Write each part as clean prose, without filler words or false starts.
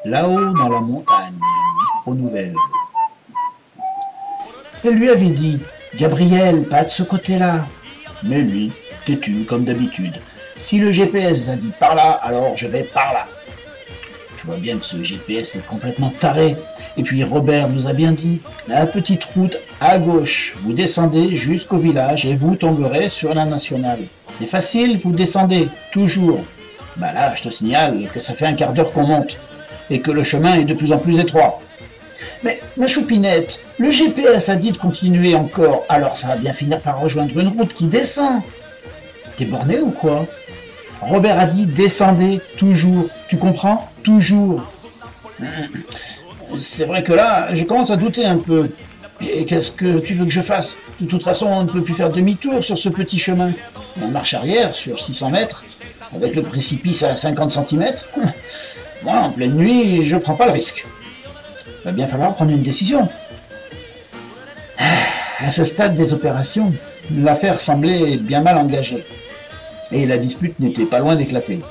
là-haut dans la montagne, micro-nouvelle. Elle lui avait dit « Gabriel, pas de ce côté-là ». Mais lui, têtu comme d'habitude. Si le GPS a dit par là, alors je vais par là. Tu vois bien que ce GPS est complètement taré. Et puis Robert nous a bien dit, la petite route à gauche, vous descendez jusqu'au village et vous tomberez sur la nationale. C'est facile, vous descendez, toujours. Bah là, je te signale que ça fait un quart d'heure qu'on monte et que le chemin est de plus en plus étroit. Mais ma choupinette, le GPS a dit de continuer encore, alors ça va bien finir par rejoindre une route qui descend. T'es borné ou quoi? Robert a dit descendez, toujours. Tu comprends? Toujours. C'est vrai que là, je commence à douter un peu. Et qu'est-ce que tu veux que je fasse? De toute façon, on ne peut plus faire demi-tour sur ce petit chemin. En marche arrière, sur 600 mètres, avec le précipice à 50 cm. Moi, en pleine nuit, je prends pas le risque. Il va bien falloir prendre une décision. À ce stade des opérations, l'affaire semblait bien mal engagée. Et la dispute n'était pas loin d'éclater.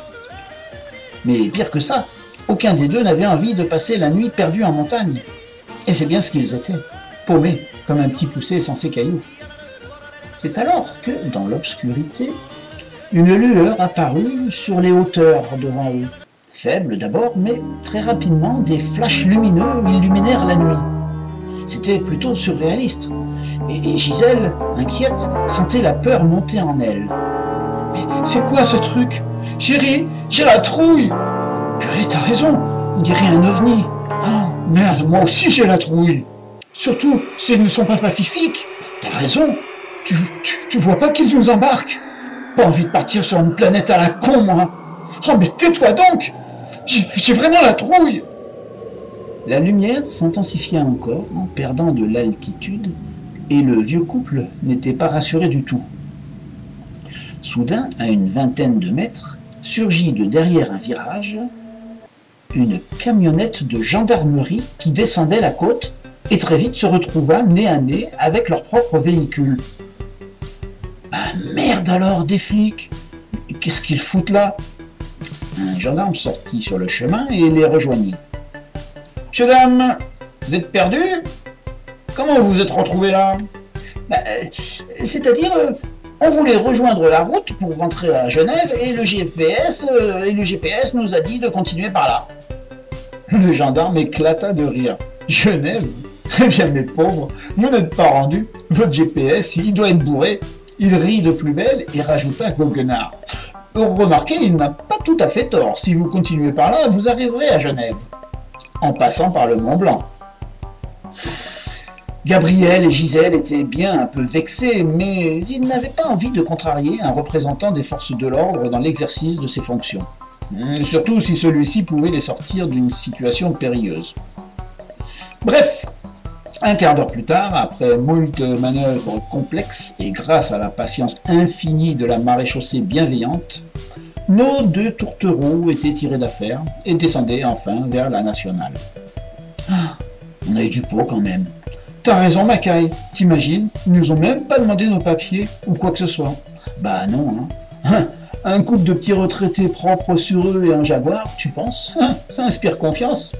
Mais pire que ça, aucun des deux n'avait envie de passer la nuit perdue en montagne. Et c'est bien ce qu'ils étaient, paumés, comme un petit poussé sans ses cailloux. C'est alors que, dans l'obscurité, une lueur apparut sur les hauteurs devant eux. Faible d'abord, mais très rapidement, des flashs lumineux illuminèrent la nuit. C'était plutôt surréaliste. Et Gisèle, inquiète, sentait la peur monter en elle. « Mais c'est quoi ce truc? Chérie, j'ai la trouille !»« Purée, t'as raison, on dirait un ovni. Oh, merde, moi aussi j'ai la trouille. Surtout s'ils ne sont pas pacifiques. T'as raison, tu vois pas qu'ils nous embarquent? Pas envie de partir sur une planète à la con, moi. Oh, mais tais-toi donc! J'ai vraiment la trouille !» La lumière s'intensifia encore en perdant de l'altitude et le vieux couple n'était pas rassuré du tout. Soudain, à une vingtaine de mètres, surgit de derrière un virage une camionnette de gendarmerie qui descendait la côte et très vite se retrouva nez à nez avec leur propre véhicule. Ah merde alors, des flics! Qu'est-ce qu'ils foutent là? Un gendarme sortit sur le chemin et les rejoignit. « Monsieur, dame, vous êtes perdus? Comment vous vous êtes retrouvés là ?» C'est-à-dire, on voulait rejoindre la route pour rentrer à Genève et le GPS nous a dit de continuer par là. Le gendarme éclata de rire. « Genève? Eh bien mes pauvres, vous n'êtes pas rendus. Votre GPS, il doit être bourré. » Il rit de plus belle et rajouta goguenard. « Remarquez, il n'a pas tout à fait tort. Si vous continuez par là, vous arriverez à Genève. En passant par le Mont Blanc. » Gabriel et Gisèle étaient bien un peu vexés, mais ils n'avaient pas envie de contrarier un représentant des forces de l'ordre dans l'exercice de ses fonctions. Surtout si celui-ci pouvait les sortir d'une situation périlleuse. Bref, un quart d'heure plus tard, après moult manœuvres complexes et grâce à la patience infinie de la maréchaussée bienveillante, nos deux tourtereaux étaient tirés d'affaire et descendaient enfin vers la nationale. Ah, on a eu du pot quand même. T'as raison, Macaille, t'imagines, ils nous ont même pas demandé nos papiers ou quoi que ce soit. Bah non, hein. Un couple de petits retraités propres sur eux et un jaguar, tu penses? Ça inspire confiance.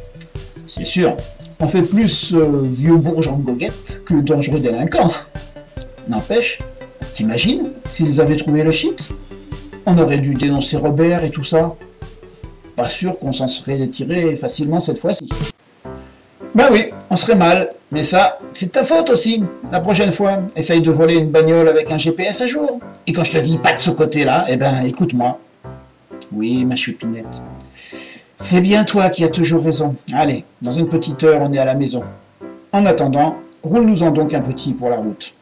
C'est sûr, on fait plus vieux bourge en goguette que dangereux délinquant. N'empêche, t'imagines s'ils avaient trouvé le shit? On aurait dû dénoncer Robert et tout ça. Pas sûr qu'on s'en serait tiré facilement cette fois-ci. Ben oui, on serait mal, mais ça, c'est ta faute aussi. La prochaine fois, essaye de voler une bagnole avec un GPS à jour. Et quand je te dis pas de ce côté-là, eh ben écoute-moi. Oui, ma choupinette. C'est bien toi qui as toujours raison. Allez, dans une petite heure, on est à la maison. En attendant, roule-nous-en donc un petit pour la route.